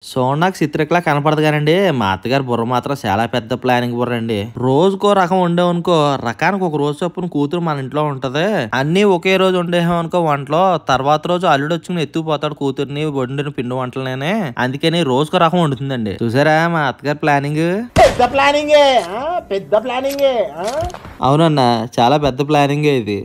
నాకు చిత్రకళ కనపడదు కానండి. మా అత్తగారి బుర్ర మాత్రం చాలా పెద్ద ప్లానింగ్ బుర్ర అండి. రోజుకో రకం వండామనుకో, రకానికి ఒక రోజు చొప్పున కూతురు మన ఇంట్లో ఉంటది. అన్ని ఒకే రోజు వండేసామనుకో వంటలో, తర్వాత రోజు అల్లుడు వచ్చి ఎత్తుకుపోతాడు కూతుర్ని వండిన పిండి వంటలనే. అందుకని రోజుకో రకం వండుతుందండి. చూసారా మా అత్తగారి ప్లానింగ్? పెద్ద ప్లానింగే, పెద్ద ప్లానింగే. అవునన్నా, చాలా పెద్ద ప్లానింగే ఇది.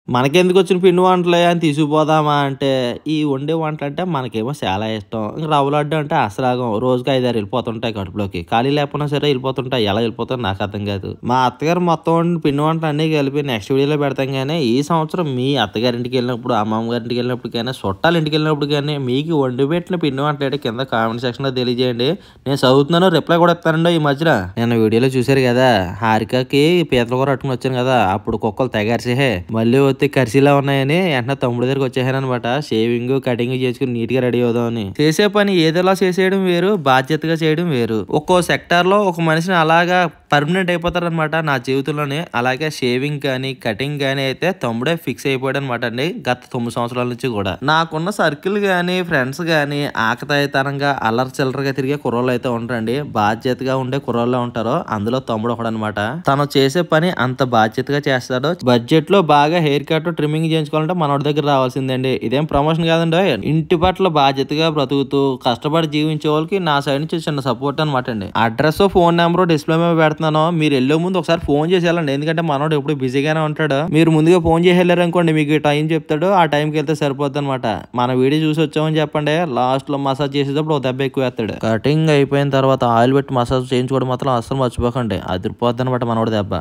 మనకెందుకు వచ్చిన పిండి వంటలే అని తీసుకుపోదామా అంటే, ఈ వండే వంటలు అంటే మనకేమో చాలా ఇష్టం. ఇంక రవ్వ లడ్డు అంటే అసలాగం. రోజుకి 5, 6 వెళ్ళిపోతుంటాయి కడుపులోకి. ఖాళీ లేకపోయినా సరే వెళ్ళిపోతుంటాయి. ఎలా వెళ్ళిపోతాయో నాకు అర్థం కాదు. మా అత్తగారు మొత్తం పిండి వంటలు అన్నీ కలిపి నెక్స్ట్ వీడియోలో పెడతాం. కానీ ఈ సంవత్సరం మీ అత్తగారింటికి వెళ్ళినప్పుడు, అమ్మమ్మ గారింటికి వెళ్ళినప్పుడు కానీ, చుట్టాల ఇంటికి వెళ్ళినప్పుడు కానీ మీకు వండి పెట్టిన పిండి వంటలు అంటే కింద కామెంట్ సెక్షన్లో తెలియజేయండి. నేను చదువుతున్నాను, రిప్లై కూడా ఇస్తానండి ఈ మధ్యన. నేను వీడియోలో చూశారు కదా, హారికకి పీతల కూర అట్టుకుని వచ్చాను కదా, అప్పుడు కుక్కలు తెగరిసే మళ్ళీ కరిసిలా ఉన్నాయని వెంటనే తమ్ముడు దగ్గరికి వచ్చేసాను అనమాట. షేవింగ్ కటింగ్ చేసుకుని నీట్ గా రెడీ అవుదామని. చేసే పని ఏదోలా చేసేయడం వేరు, బాధ్యతగా చేయడం వేరు. ఒక్కో సెక్టార్ లో ఒక మనిషిని అలాగా పర్మనెంట్ అయిపోతారు అనమాట నా జీవితంలోనే. అలాగే షేవింగ్ కానీ కటింగ్ కానీ అయితే తమ్ముడే ఫిక్స్ అయిపోయాడు అనమాట అండి. గత 9 సంవత్సరాల నుంచి కూడా నాకున్న సర్కిల్ గానీ ఫ్రెండ్స్ గానీ ఆకతాయితనంగా అల్లరి చిల్లరగా తిరిగే కుర్రోళ్ళు అయితే ఉంటారండి. బాధ్యతగా ఉండే కుర్రోళ్ళే ఉంటారు. అందులో తమ్ముడు ఒకడు అనమాట. తను చేసే పని అంత బాధ్యతగా చేస్తాడు. బడ్జెట్ లో బాగా హెయిర్ కట్ ట్రిమ్మింగ్ చేయించుకోవాలంటే మనోడి దగ్గర రావాల్సిందండి. ఇదేం ప్రమోషన్ కాదండి. ఇంటి పట్ల బాధ్యతగా బ్రతుకుతూ కష్టపడి జీవించే వాళ్ళకి నా సైడ్ నుంచి చిన్న సపోర్ట్ అనమాట అండి. అడ్రస్ ఫోన్ నెంబర్ డిస్ప్లే మీద పెడుతున్నాను. మీరు వెళ్ళే ముందు ఒకసారి ఫోన్ చేసి వెళ్ళండి. ఎందుకంటే మనోడు ఎప్పుడు బిజీగానే ఉంటాడు. మీరు ముందుగా ఫోన్ చేసి వెళ్ళారు అనుకోండి, మీకు టైం చెప్తాడు. ఆ టైంకి వెళ్తే సరిపోద్ది అనమాట. మన వీడియో చూసి వచ్చామని చెప్పండి. లాస్ట్ లో మసాజ్ చేసేటప్పుడు ఒక దెబ్బ ఎక్కువ వేస్తాడు. కటింగ్ అయిపోయిన తర్వాత ఆయిల్ పెట్టి మసాజ్ చేయించుకోవడం మాత్రం అస్సలు మర్చిపోకండి. అదిరిపోద్ది అనమాట మనోడి దెబ్బ.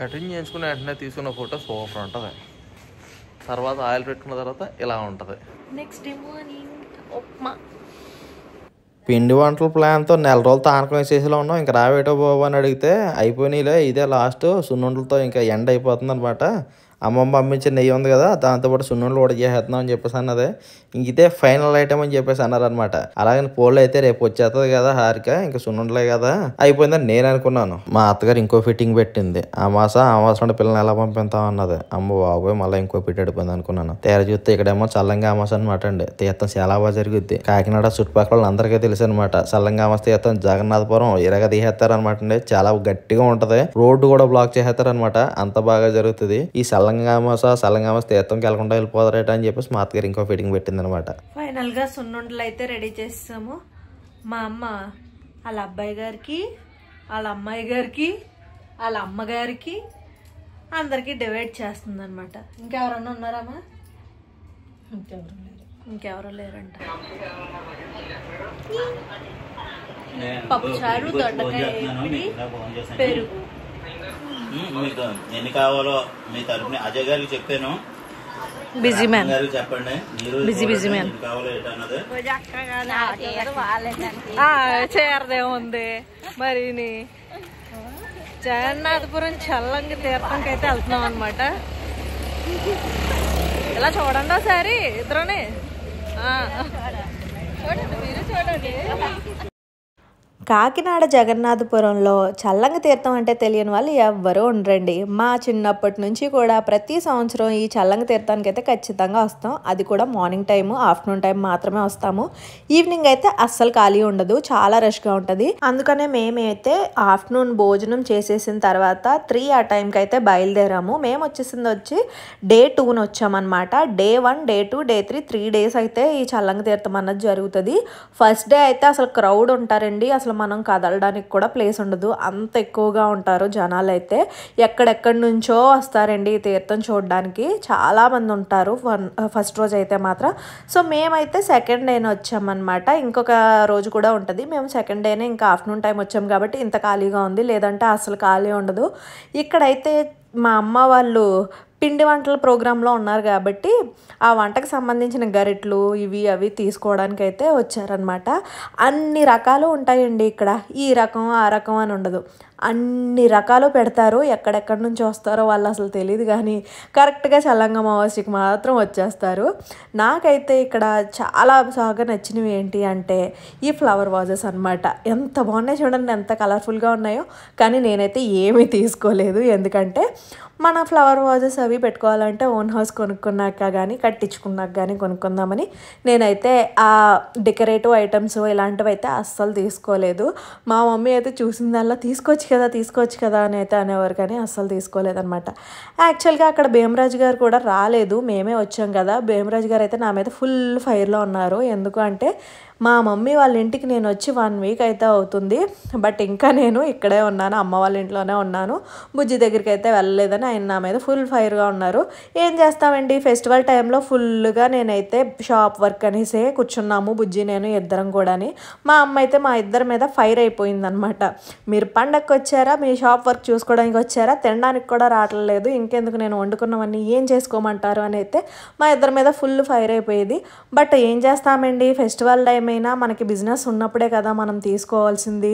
కటింగ్ చేయించుకున్న వెంటనే తీసుకున్న ఫోటో సూపర్ ఉంటుంది. తర్వాత ఆయిల్ పెట్టుకున్న తర్వాత ఇలా ఉంటుంది. Next morning upma. పిండి వంటల ప్లాన్తో నెల రోజులు తానకం వేసేసిలో ఉన్నాం. ఇంకా రావేటో బాబు అని అడిగితే అయిపోయినాయిలే, ఇదే లాస్ట్. సున్నుండలతో ఇంకా ఎండ్ అయిపోతుంది అనమాట. అమ్మమ్మ పంపించిన నెయ్యి ఉంది కదా, దాంతోపాటు సున్నుండలు కూడా చేసేస్తున్నాం అని చెప్పేసి అన్నది. ఇంక ఇదే ఫైనల్ ఐటమ్ అని చెప్పేసి అన్నారనమాట. అలాగే పోళ్ళు అయితే రేపు వచ్చేస్తుంది కదా హారిక, ఇంకా సున్నుండలే కదా అయిపోయిందని నేను అనుకున్నాను. మా అత్తగారు ఇంకో ఫిట్టింగ్ పెట్టింది. అమాస పిల్లల్ని ఎలా పంపిస్తాం అన్నది. అమ్మ బాబోయ్, మళ్ళీ ఇంకో ఫిట్ అడిపోయింది అనుకున్నాను. తేర చూస్తే ఇక్కడేమో చల్లంగా అమాస అనమాట అండి. తీర్థం చాలా బాగా జరుగుద్ది. కాకినాడ చుట్టుపక్కల అందరికీ తెలుసు అనమాట. చల్లంగా అమాస తీర్థం జగన్నాథపురం ఇరగ తీసేస్తారనమాట అండి. చాలా గట్టిగా ఉంటది. రోడ్డు కూడా బ్లాక్ చేసేస్తారనమాట. అంత బాగా జరుగుతుంది. ఈ సల్లంగామాస తీర్థంకి వెళ్ళకుండా వెళ్ళిపోతారట అని చెప్పేసి మా అత్తగారు ఇంకో ఫిట్టింగ్ పెట్టింది అనమాట. ఫైనల్ గా సున్నుండలు అయితే రెడీ చేసాము. మా అమ్మ వాళ్ళ అబ్బాయి గారికి, వాళ్ళ అమ్మాయి గారికి, వాళ్ళ అమ్మగారికి అందరికి డివైడ్ చేస్తుంది అనమాట. ఇంకెవరన్నా ఉన్నారమ్మా? ఇంకెవరు లేరంట. పప్పుచారు, దొండకాయ, పెరుగు. మీకు ఎన్ని కావాలో మీ తరఫున అజయ్ గారికి చెప్పాను. బిజీ మ్యాన్ చెప్పండి. బిజీ మ్యాన్ చేరదేముంది మరి. జగన్నాథపురం చల్లంగి తీర్థంకి అయితే వెళ్తున్నాం అనమాట. ఇలా చూడండి ఒకసారి ఇద్దరునే. చూడండి, మీరు చూడండి. కాకినాడ జగన్నాథపురంలో చల్లంగి తీర్థం అంటే తెలియని వాళ్ళు ఎవ్వరూ ఉండరండి. మా చిన్నప్పటి నుంచి కూడా ప్రతి సంవత్సరం ఈ చల్లంగి తీర్థానికి అయితే ఖచ్చితంగా వస్తాం. అది కూడా మార్నింగ్ టైము, ఆఫ్టర్నూన్ టైం మాత్రమే వస్తాము. ఈవినింగ్ అయితే అస్సలు ఖాళీ ఉండదు, చాలా రష్గా ఉంటుంది. అందుకనే మేమైతే ఆఫ్టర్నూన్ భోజనం చేసేసిన తర్వాత 3 ఆ టైంకి అయితే బయలుదేరాము. మేము వచ్చి డే 2 వచ్చామన్నమాట. డే 1, డే 2, డే 3 3 డేస్ అయితే ఈ చల్లంగి తీర్థం అన్నది జరుగుతుంది. ఫస్ట్ డే అయితే అసలు క్రౌడ్ ఉంటారండి. అసలు మనం కదలడానికి కూడా ప్లేస్ ఉండదు, అంత ఎక్కువగా ఉంటారు జనాలు. అయితే ఎక్కడెక్కడి నుంచో వస్తారండి ఈ తీర్థం చూడడానికి. చాలామంది ఉంటారు ఫస్ట్ రోజు అయితే మాత్రం. సో మేమైతే సెకండ్ డేనే వచ్చామన్నమాట. ఇంకొక రోజు కూడా ఉంటుంది. మేము సెకండ్ డేనే ఇంకా ఆఫ్టర్నూన్ టైం వచ్చాము కాబట్టి ఇంత ఖాళీగా ఉంది, లేదంటే అసలు ఖాళీ ఉండదు. ఇక్కడైతే మా అమ్మ వాళ్ళు పిండి వంటల ప్రోగ్రాంలో ఉన్నారు కాబట్టి ఆ వంటకు సంబంధించిన గరిట్లు ఇవి అవి తీసుకోవడానికి అయితే వచ్చారనమాట. అన్ని రకాలు ఉంటాయండి ఇక్కడ. ఈ రకం ఆ రకం అని ఉండదు, అన్ని రకాలు పెడతారు. ఎక్కడెక్కడి నుంచి వస్తారో వాళ్ళు అసలు తెలియదు, కానీ కరెక్ట్గా చల్లంగా అమావాస్యకి మాత్రం వచ్చేస్తారు. నాకైతే ఇక్కడ చాలా బాగా నచ్చినవి ఏంటి అంటే ఈ ఫ్లవర్ వాజెస్ అనమాట. ఎంత బాగున్నాయి చూడండి, ఎంత కలర్ఫుల్గా ఉన్నాయో. కానీ నేనైతే ఏమీ తీసుకోలేదు, ఎందుకంటే మన ఫ్లవర్ వాజెస్ అవి పెట్టుకోవాలంటే ఓన్ హౌస్ కొనుక్కున్నాక కానీ కట్టించుకున్నాక కానీ కొనుక్కుందామని నేనైతే ఆ డెకరేటివ్ ఐటమ్స్ ఇలాంటివి అయితే అస్సలు తీసుకోలేదు. మా మమ్మీ అయితే చూసిందల్లా తీసుకోవచ్చు కదా అని అయితే అనేవారు, కానీ అస్సలు తీసుకోలేదన్నమాట. యాక్చువల్గా అక్కడ భీమరాజు గారు కూడా రాలేదు, మేమే వచ్చాం కదా. భీమరాజు గారు అయితే నా మీద ఫుల్ ఫైర్లో ఉన్నారు. ఎందుకు అంటే మా మమ్మీ వాళ్ళ ఇంటికి నేను వచ్చి 1 వీక్ అయితే అవుతుంది, బట్ ఇంకా నేను ఇక్కడే ఉన్నాను, అమ్మ వాళ్ళ ఇంట్లోనే ఉన్నాను. బుజ్జి దగ్గరికి అయితే వెళ్ళలేదని ఆయన నా మీద ఫుల్ ఫైర్గా ఉన్నారు. ఏం చేస్తామండి, ఫెస్టివల్ టైంలో ఫుల్గా నేనైతే షాప్ వర్క్ అనేసే కూర్చున్నాము, బుజ్జి నేను ఇద్దరం కూడాని. మా అమ్మ అయితే మా ఇద్దరి మీద ఫైర్ అయిపోయిందనమాట. మీరు పండగకి వచ్చారా, మీ షాప్ వర్క్ చూసుకోవడానికి వచ్చారా, తినడానికి కూడా రావట్లేదు, ఇంకెందుకు నేను వండుకున్నవన్నీ ఏం చేసుకోమంటారు అని అయితే మా ఇద్దరి మీద ఫుల్ ఫైర్ అయిపోయేది. బట్ ఏం చేస్తామండి, ఫెస్టివల్ టైం అయినా మనకి బిజినెస్ ఉన్నప్పుడే కదా మనం తీసుకోవాల్సింది.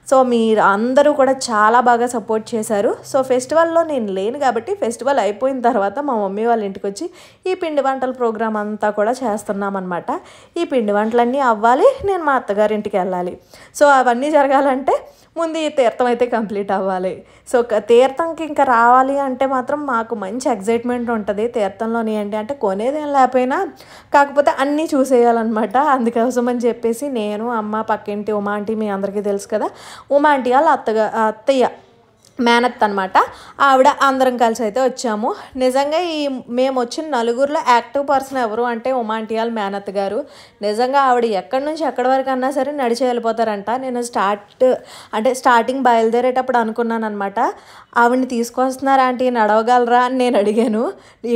సో మీరు అందరూ కూడా చాలా బాగా సపోర్ట్ చేశారు. సో ఫెస్టివల్లో నేను లేను కాబట్టి ఫెస్టివల్ అయిపోయిన తర్వాత మా మమ్మీ వాళ్ళ ఇంటికి వచ్చి ఈ పిండి వంటల ప్రోగ్రామ్ అంతా కూడా చేస్తున్నాం అనమాట. ఈ పిండి వంటలన్నీ అవ్వాలి, నేను మా అత్తగారింటికి వెళ్ళాలి. సో అవన్నీ జరగాలంటే ముందు ఈ తీర్థం అయితే కంప్లీట్ అవ్వాలి. సో తీర్థంకి ఇంకా రావాలి అంటే మాత్రం మాకు మంచి ఎగ్జైట్మెంట్ ఉంటుంది తీర్థంలోని. ఏంటి అంటే కొనేదేం లేకపోయినా కాకపోతే అన్నీ చూసేయాలన్నమాట. అందుకోసం అని చెప్పేసి నేను, అమ్మ, పక్కింటి ఉమా ఆంటీ, మీ అందరికీ తెలుసు కదా, ఉమా ఆంటీ వాళ్ళ అత్తయ్య మేనత్ అనమాట, ఆవిడ అందరం కలిసి అయితే వచ్చాము. నిజంగా మేము వచ్చిన నలుగురిలో యాక్టివ్ పర్సన్ ఎవరు అంటే ఉమా ఆంటీ వాళ్ళ మేనత్ గారు. నిజంగా ఆవిడ ఎక్కడి నుంచి ఎక్కడి వరకు అన్నా సరే నడిచి వెళ్ళిపోతారంట. నేను స్టార్టింగ్ బయలుదేరేటప్పుడు అనుకున్నాను అనమాట, ఆవిడని తీసుకొస్తున్నారా ఆంటీ, నడవగలరా అని నేను అడిగాను.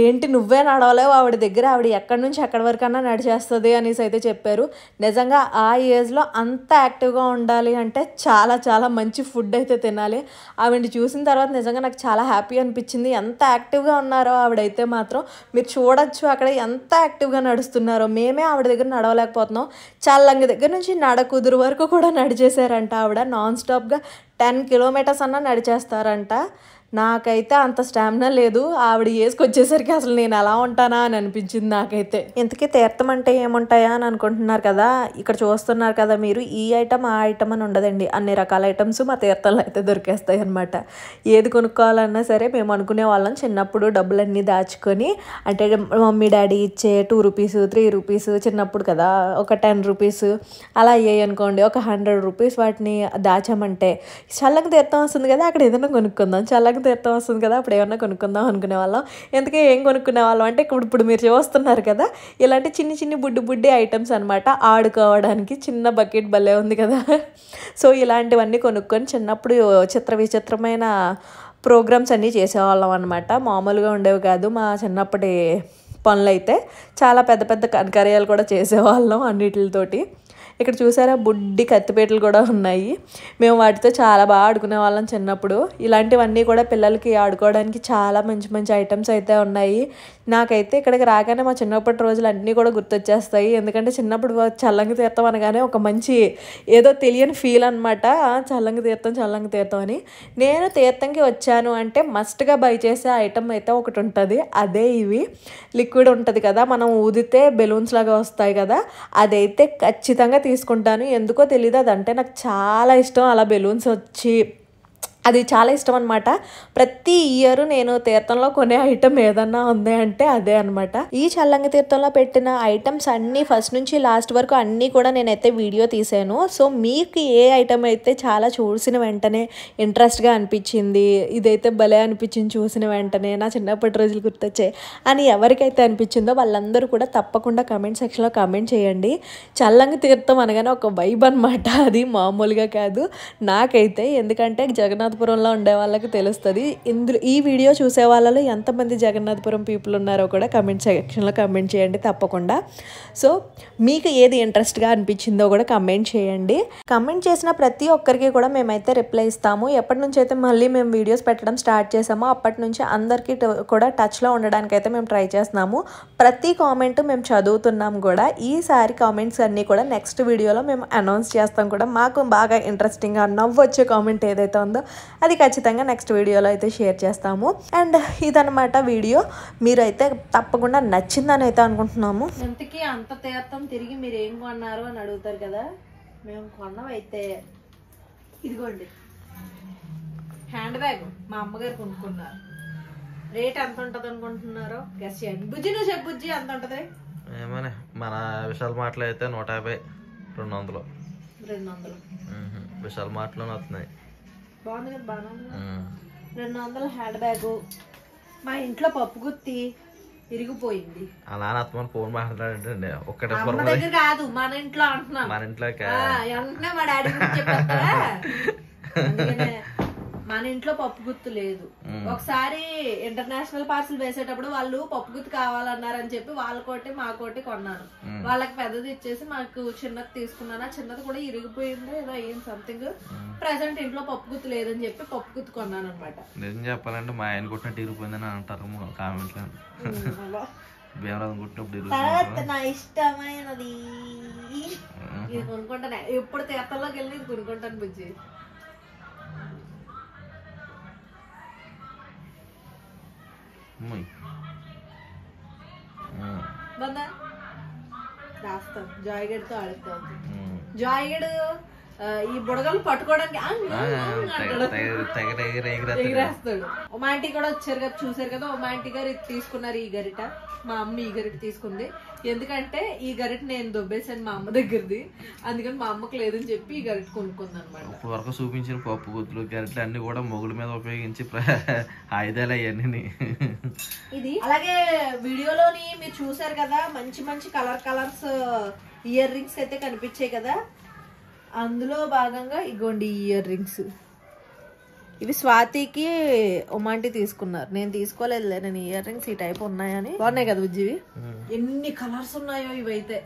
ఏంటి నువ్వే నడవలేవు, ఆవిడ దగ్గర ఆవిడ ఎక్కడి నుంచి ఎక్కడి వరకు అన్నా నడిచేస్తుంది అనేసి అయితే చెప్పారు. నిజంగా ఆ ఏజ్లో అంత యాక్టివ్గా ఉండాలి అంటే చాలా చాలా మంచి ఫుడ్ అయితే తినాలి. ఆవిడ చూసిన తర్వాత నిజంగా నాకు చాలా హ్యాపీ అనిపించింది. ఎంత యాక్టివ్గా ఉన్నారో ఆవిడైతే మాత్రం మీరు చూడొచ్చు అక్కడ ఎంత యాక్టివ్గా నడుస్తున్నారో. మేమే ఆవిడ దగ్గర నడవలేకపోతున్నాం. చల్లంగి దగ్గర నుంచి నడకుదురు వరకు కూడా నడిచేశారంట ఆవిడ. నాన్ స్టాప్గా 10 కిలోమీటర్స్ అన్నా నడిచేస్తారంట. నాకైతే అంత స్టామినా లేదు. ఆవిడ వేసుకొచ్చేసరికి అసలు నేను ఎలా ఉంటానా అని అనిపించింది నాకైతే. ఇంతకీ తీర్థం అంటే ఏముంటాయా అని అనుకుంటున్నారు కదా, ఇక్కడ చూస్తున్నారు కదా మీరు, ఈ ఐటమ్ ఆ ఐటమ్ అని ఉండదండి, అన్ని రకాల ఐటమ్స్ మా తీర్థంలో అయితే దొరికేస్తాయి అనమాట. ఏది కొనుక్కోవాలన్నా సరే మేము అనుకునే వాళ్ళం చిన్నప్పుడు డబ్బులన్నీ దాచుకొని, అంటే మమ్మీ డాడీ ఇచ్చే 2 రూపీస్ 3 రూపీస్ చిన్నప్పుడు కదా, ఒక 10 రూపీస్ అలా అయ్యాయి అనుకోండి, ఒక 100 రూపీస్ వాటిని దాచామంటే చల్లంగా తీర్థం వస్తుంది కదా, అక్కడ ఏదైనా కొనుక్కుందాం, చల్లంగా తీర్థం వస్తుంది కదా, అప్పుడు ఏమన్నా కొనుక్కుందాం అనుకునే వాళ్ళం. ఎందుకే ఏం కొనుక్కునే వాళ్ళం అంటే ఇప్పుడు మీరు చూస్తున్నారు కదా, ఇలాంటి చిన్ని బుడ్డి ఐటమ్స్ అనమాట. ఆడుకోవడానికి చిన్న బకెట్ భలే ఉంది కదా. సో ఇలాంటివన్నీ కొనుక్కొని చిన్నప్పుడు విచిత్రమైన ప్రోగ్రామ్స్ అన్నీ చేసేవాళ్ళం అనమాట. మామూలుగా ఉండేవి కాదు మా చిన్నప్పటి పనులు అయితే. చాలా పెద్ద కనకార్యాలు కూడా చేసేవాళ్ళం అన్నిటితోటి. ఇక్కడ చూసారా బుడ్డి కత్తిపేటలు కూడా ఉన్నాయి. మేము వాటితో చాలా బాగా ఆడుకునే వాళ్ళం చిన్నప్పుడు. ఇలాంటివన్నీ కూడా పిల్లలకి ఆడుకోవడానికి చాలా మంచి ఐటమ్స్ అయితే ఉన్నాయి. నాకైతే ఇక్కడికి రాగానే మా చిన్నప్పటి రోజులు అన్నీ కూడా గుర్తొచ్చేస్తాయి. ఎందుకంటే చిన్నప్పుడు చల్లంగి తీర్థం అనగానే ఒక మంచి ఏదో తెలియని ఫీల్ అనమాట. చల్లంగి తీర్థం అని. నేను తీర్థంకి వచ్చాను అంటే మస్ట్గా బై చేసే ఐటమ్ అయితే ఒకటి ఉంటుంది. అదే ఇవి లిక్విడ్ ఉంటుంది కదా, మనం ఊదితే బెలూన్స్ లాగా వస్తాయి కదా, అదైతే ఖచ్చితంగా తీసుకుంటాను. ఎందుకో తెలీదు, అదంటే నాకు చాలా ఇష్టం. అలా బెలూన్స్ వచ్చి అది చాలా ఇష్టం అనమాట. ప్రతి ఇయర్ నేను తీర్థంలో కొనే ఐటమ్ ఏదన్నా ఉంది అంటే అదే అనమాట. ఈ చల్లంగి తీర్థంలో పెట్టిన ఐటమ్స్ అన్నీ ఫస్ట్ నుంచి లాస్ట్ వరకు అన్నీ కూడా నేనైతే వీడియో తీసాను. సో మీకు ఏ ఐటమ్ అయితే చాలా చూసిన వెంటనే ఇంట్రెస్ట్గా అనిపించింది, ఇదైతే భలే అనిపించింది చూసిన వెంటనే, నా చిన్నప్పటి రోజులు గుర్తొచ్చాయి అని ఎవరికైతే అనిపించిందో వాళ్ళందరూ కూడా తప్పకుండా కమెంట్ సెక్షన్లో కమెంట్ చేయండి. చల్లంగి తీర్థం అనగానే ఒక వైబ్ అనమాట, అది మామూలుగా కాదు నాకైతే. ఎందుకంటే జగన్నాథపురంలో ఉండే వాళ్ళకి తెలుస్తుంది. ఈ వీడియో చూసే వాళ్ళలో ఎంతమంది జగన్నాథపురం పీపుల్ ఉన్నారో కూడా కమెంట్ సెక్షన్లో కమెంట్ చేయండి తప్పకుండా. సో మీకు ఏది ఇంట్రెస్ట్గా అనిపించిందో కూడా కమెంట్ చేయండి. కమెంట్ చేసిన ప్రతి ఒక్కరికి కూడా మేమైతే రిప్లై ఇస్తాము. ఎప్పటి నుంచి అయితే మళ్ళీ మేము వీడియోస్ పెట్టడం స్టార్ట్ చేసామో అప్పటి నుంచి అందరికీ కూడా టచ్లో ఉండడానికి అయితే మేము ట్రై చేస్తున్నాము. ప్రతి కామెంట్ మేము చదువుతున్నాం కూడా. ఈసారి కామెంట్స్ అన్నీ కూడా నెక్స్ట్ వీడియోలో మేము అనౌన్స్ చేస్తాం కూడా. మాకు బాగా ఇంట్రెస్టింగ్గా నవ్వు వచ్చే కామెంట్ ఏదైతే ఉందో అది ఖచ్చితంగా నెక్స్ట్ వీడియోలో అయితే షేర్ చేస్తాము. అండ్ ఇదనమాట వీడియో. మీరైతే తప్పకుండా నచ్చిందని అయితే అనుకుంటున్నాము. ఇంతకీ అంత తీర్థం తిరిగి మీరు ఏం కొన్నారు అని అడుగుతారు కదా. మేము కొన్నవైతే ఇదిగోండి హ్యాండ్ బ్యాగ్ మా అమ్మగారు కొనుక్కున్నారు. రేట్ ఎంత ఉంటది అనుకుంటున్నారో గెస్ చేయండి. బుజ్జి నువ్వు చెప్పు బుజ్జి ఎంత ఉంటది? ఏమని మన విశాల్ మార్ట్లో అయితే 150, 200. 200 విశాల్ మార్ట్లోనే వస్తున్నాయి. బాగుంది కదా, బాగా 200 హ్యాండ్ బ్యాగ్. మా ఇంట్లో పప్పు గుత్తి ఇరిగిపోయింది. అలా అత్తమని ఫోన్ మాట్లాడండి. ఒక్కటే అమ్మ దగ్గర కాదు మన ఇంట్లో అంటున్నాను. మన ఇంట్లో వెంటనే మా డాడీ గురించి చెప్పేస్తారా? అందుకనే మన ఇంట్లో పప్పు గుత్తు లేదు. ఒకసారి ఇంటర్నేషనల్ పార్సల్ వేసేటప్పుడు వాళ్ళు పప్పు గుత్తు కావాలన్నారని చెప్పి వాళ్ళకోటి మాకోటి కొన్నాను. వాళ్ళకి పెద్దది ఇచ్చేసి మాకు చిన్నది తీసుకున్నాను. ఆ చిన్నది కూడా ఇరిగిపోయిందో ఏదో అయ్యింది సంథింగ్. ప్రెసెంట్ ఇంట్లో పప్పు గుత్తు లేదని చెప్పి పప్పు గుత్తు కొన్నాను అనమాట. నిజం చెప్పాలంటే మా ఆయన కొట్టినట్టు ఇరిగిపోయిందని అంటారు కామెంట్లో. తర్వాత నా ఇష్టమైనది ఇది కొనుక్కుంటాను. ఎప్పుడు తీర్థంలోకి వెళ్ళి ఇది కొనుక్కుంటాను బుజ్జి. రాస్తాం జాయిగడ్తో ఆడుతాం. జాయిగడ్ ఈ బుడగలు పట్టుకోవడానికి ఎగిరేస్తాడు. ఒమాంటీ కూడా వచ్చారు కదా, చూసారు కదా. ఒమాంటీ గారు ఇది తీసుకున్నారు ఈ గరిట. మా అమ్మ ఈ గరిట తీసుకుంది. ఎందుకంటే ఈ గరిట నేను దొబ్బేసాను మా అమ్మ దగ్గరది. అందుకని మా అమ్మకు లేదని చెప్పి ఈ గరిట కొనుక్కుంది అనమాట. ఇప్పుడు వరకు చూపించిన పప్పు గుత్తులు గరిటలు అన్ని కూడా మొగుల మీద ఉపయోగించి ఆయుధాలు అవన్నీ. ఇది అలాగే వీడియోలోని మీరు చూసారు కదా, మంచి మంచి కలర్స్ ఇయర్ రింగ్స్ అయితే కనిపించాయి కదా. అందులో భాగంగా ఇగోండి ఇయర్ రింగ్స్. ఇవి స్వాతికి ఒమాంటి తీసుకున్నారు. నేను తీసుకోలేదులే. నేను ఇయర్ రింగ్స్ ఈ టైప్ ఉన్నాయని. బాగున్నాయి కదా ఉజ్జివి? ఎన్ని కలర్స్ ఉన్నాయో ఇవైతే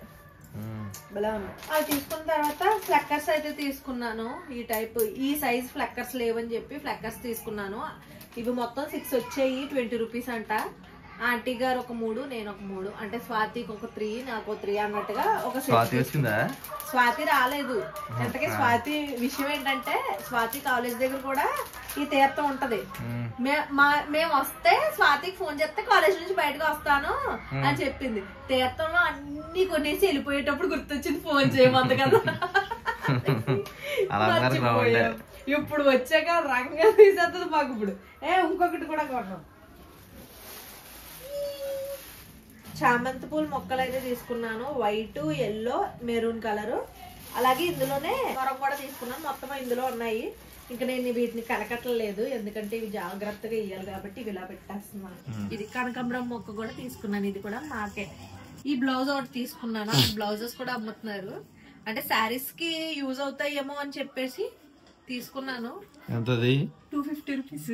బలా ఉన్నాయి. అవి తీసుకున్న తర్వాత ఫ్లక్కర్స్ అయితే తీసుకున్నాను. ఈ టైప్ ఈ సైజ్ ఫ్లక్కర్స్ లేవని చెప్పి ఫ్లక్కర్స్ తీసుకున్నాను. ఇవి మొత్తం 6 వచ్చాయి. 20 రూపీస్ అంట. ఆంటీ గారు ఒక 3, నేను ఒక 3, అంటే స్వాతికి ఒక 3, నాకు 3 అన్నట్టుగా ఒక స్వాతి రాలేదు. ఎంతకీ స్వాతి విషయం ఏంటంటే స్వాతి కాలేజ్ దగ్గర కూడా ఈ తీర్థం ఉంటది. మేము వస్తే స్వాతికి ఫోన్ చేస్తే కాలేజ్ నుంచి బయటకు వస్తాను అని చెప్పింది. తీర్థంలో అన్ని కొనేసి వెళ్ళిపోయేటప్పుడు గుర్తొచ్చింది ఫోన్ చేయమంది కదా. ఇప్పుడు వచ్చాక రంగా తీసేస్తుంది మాకు. ఇప్పుడు ఇంకొకటి కూడా కొన్నాం. చామంతి పూల మొక్కలు అయితే తీసుకున్నాను. White, yellow, maroon colour. అలాగే ఇందులోనే మరొక కూడా తీసుకున్నాను. మొత్తం ఇందులో ఉన్నాయి. ఇంకా నేను వీటిని కలకట్టలేదు, ఎందుకంటే ఇవి జాగ్రత్తగా ఇయ్యాలి కాబట్టి ఇవి ఇలా పెట్టేస్తున్నాను. ఇది కనకాంబరం మొక్క కూడా తీసుకున్నాను. ఇది కూడా మాకే. ఈ బ్లౌజ్ ఒకటి తీసుకున్నాను. బ్లౌజెస్ కూడా అమ్ముతున్నారు. అంటే శారీస్ కి యూజ్ అవుతాయేమో అని చెప్పేసి తీసుకున్నాను. ఎంతది? 250 రూపీస్.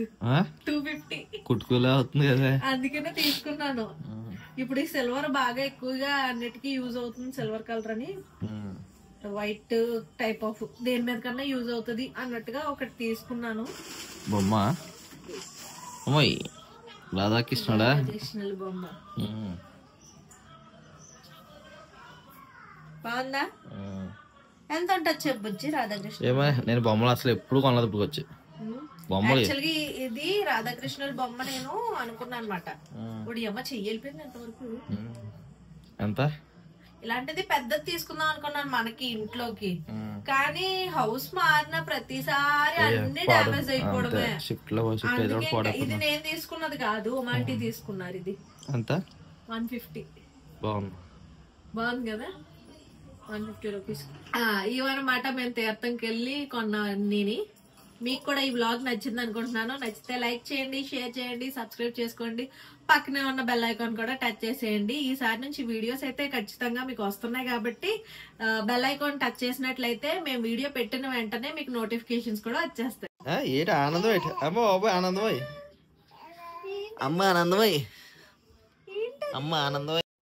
250 కుట్టుకోలే అవుతుంది కదా, అందుకనే తీసుకున్నాను. ఇప్పుడు ఈ సిల్వర్ బాగా ఎక్కువగా అన్నిటికీ యూజ్ అవుతుంది. సిల్వర్ కలర్ అని వైట్ టైప్ ఆఫ్ దేని మీద కన్నా యూజ్ అవుతుంది అన్నట్టుగా ఒకటి తీసుకున్నాను. బొమ్మ రాధాకృష్ణుడా? కృష్ణుల బొమ్మ బాగుందా? ఎంత ఉంటుంది చెప్పొచ్చి రాధాకృష్ణ? ఏమో నేను బొమ్మలు అసలు ఎప్పుడు కొనలేదు. ఇప్పుడు వచ్చి యాక్చువల్గా ఇది రాధాకృష్ణుల బొమ్మ నేను అనుకున్నాను అనమాట. ఇప్పుడు అమ్మ చెయ్యలిపోయింది ఎంతవరకు. ఎంత ఇలాంటిది పెద్దది తీసుకుందాం అనుకున్నాను మనకి ఇంట్లోకి. కానీ హౌస్ మారిన ప్రతిసారి అన్ని డామేజ్ అయిపోవడమే. ఇది నేను తీసుకున్నది కాదు, ఒమాంటి తీసుకున్నారు. ఇది ఎంత? 150. బాగుంది కదా, 150 రూపీస్. ఇవన్నమాట మేము తీర్థంకి వెళ్ళి కొన్న అన్నిని. మీకు కూడా ఈ వ్లాగ్ నచ్చింది అనుకుంటున్నాను. నచ్చితే లైక్ చేయండి, షేర్ చేయండి, సబ్స్క్రైబ్ చేసుకోండి. పక్కనే ఉన్న బెల్ ఐకాన్ కూడా టచ్ చేసేయండి. ఈసారి నుంచి వీడియోస్ అయితే ఖచ్చితంగా మీకు వస్తున్నాయి కాబట్టి బెల్ ఐకాన్ టచ్ చేసినట్లయితే మేము వీడియో పెట్టిన వెంటనే మీకు నోటిఫికేషన్స్ కూడా వచ్చేస్తాయి. ఆనందమై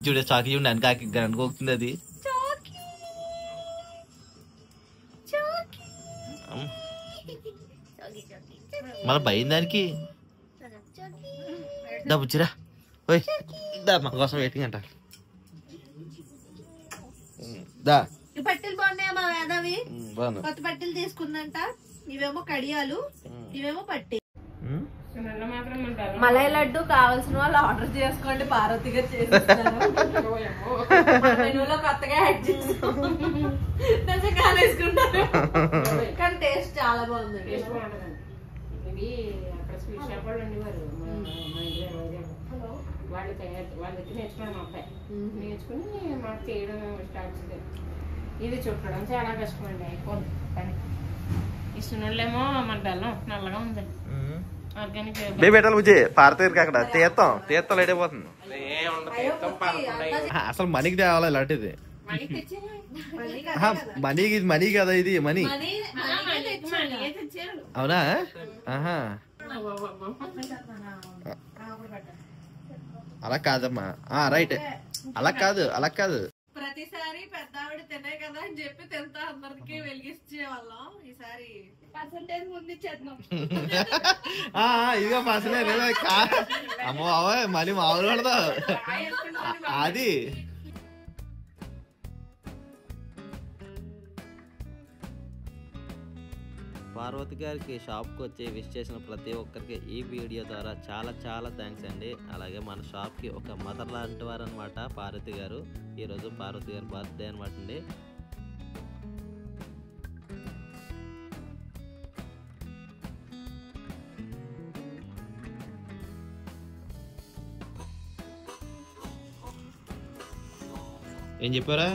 చూడే చాకి చూడండి వెనకాకి అనుకోతుంది అది. మన భయం దానికి బుచ్చిరా మా కోసం వెయిటింగ్ అంట. పట్టీలు బాగున్నాయా మా వేదవి? కొత్త పట్టీలు తీసుకుందంట. ఇవేమో కడియాలు, ఇవేమో పట్టి. మలై లడ్డు కావాల్సిన వాళ్ళు ఆర్డర్ చేసుకోండి, పార్వతి గారు చేసిస్తారు. మెనూలో కొత్తగా యాడ్ చేసుకుంటారు కానీ టేస్ట్ చాలా బాగుంది. ఇవి అక్కడ స్వీట్ షాప్ వాళ్ళు ఉండేవారు వాళ్ళ దగ్గర నేర్చుకున్నాను. మా అబ్బాయి నేర్చుకుని మాకు చేయడం స్టార్ట్ చేయాలి. ఇది చుట్టడం చాలా కష్టం అండి, అయిపోదు పని. ఈ సున్నుళ్ళేమో మన బెల్లం నల్లగా ఉంది. ఆర్గానిక్ పెట్టాలి బుజ్జి పారతీరికి అక్కడ తీర్థం లేట్ అయిపోతుంది. అసలు మనీకి తేవాలి ఇలాంటిది. మనీ కదా ఇది, మనీ అవునా? అలా కాదమ్మా, రైట్. అలా కాదు ప్రతిసారి పెద్దావిడ తినే కదా అని చెప్పి తింటా అందరికి వెలిగించే వాళ్ళం. ఈసారి పర్సెంటేజ్ ముందు ఇచ్చేద్దాం. ఇదిగో పర్సెంటేజ్ అమ్మో అవే మనీ మామూలు పడదా అది. పార్వతి గారికి షాప్కి వచ్చి విష్ చేసిన ప్రతి ఒక్కరికి ఈ వీడియో ద్వారా చాలా చాలా థ్యాంక్స్ అండి. అలాగే మన షాప్కి ఒక మదర్ లాంటి వారు అనమాట పార్వతి గారు. ఈరోజు పార్వతి గారి బర్త్డే అనమాట అండి. ఏం చెప్పారా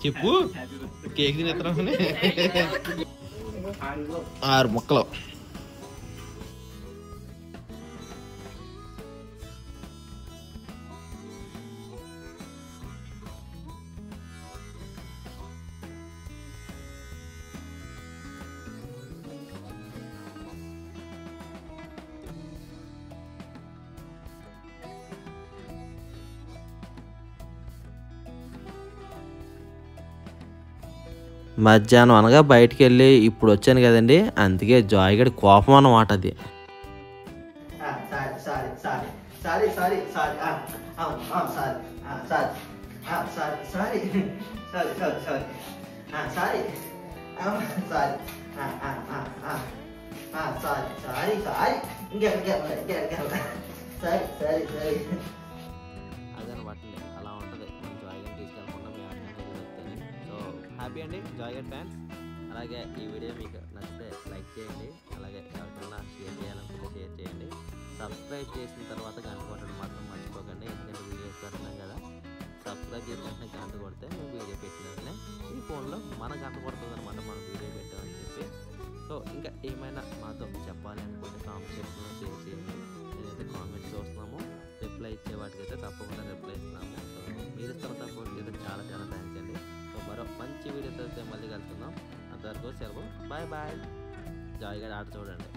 చెప్పు. కేక్ తినేస్తున్నామని 6 ముక్కలు. మధ్యాహ్నం అనగా బయటికి వెళ్ళి ఇప్పుడు వచ్చాను కదండి, అందుకే జాయ్గడి కోపం అన్నమాట అది. అదనమాట అలా ఉంటుంది. మనం జాయ్గడి తీసుకెళ్ళకుండా మేము అన్నీ. సో హ్యాపీ అండి జాయ్గడి ఫ్యాన్స్. అలాగే ఈ వీడియో మీకు నచ్చితే లైక్ చేయండి, అలాగే ఎవరికైనా షేర్ చేయాలనుకుంటే షేర్ చేయండి. సబ్స్క్రైబ్ చేసిన తర్వాత గంట కొట్టడం మాత్రం మర్చిపోకండి, ఎందుకంటే వీడియోస్ పెడుతున్నాం కదా. సబ్స్క్రైబ్ చేసిన వెంటనే గంట కొడితే మేము వీడియో పెట్టిన వెంటనే ఈ ఫోన్లో మన గంట కొడుతుంది అనమాట, మనం వీడియో పెట్టామని చెప్పి. సో ఇంకా ఏమైనా మాతో చెప్పాలి అనుకుంటే కామెంట్ సెక్షన్లో షేర్ చేయండి. నేనైతే కామెంట్స్ చూస్తున్నాము, రిప్లై ఇచ్చే వాటికైతే తప్పకుండా రిప్లై ఇస్తున్నాము. సో మీరు ఇస్తున్న సపోర్ట్కి అయితే చాలా చాలా థ్యాంక్స్ అండి. సో మరో మంచి వీడియోతో అయితే మళ్ళీ కలుసుకుందాం. అంతవరకు సెలవు, బాయ్ బాయ్. జాయ్గడి ఆట చూడండి.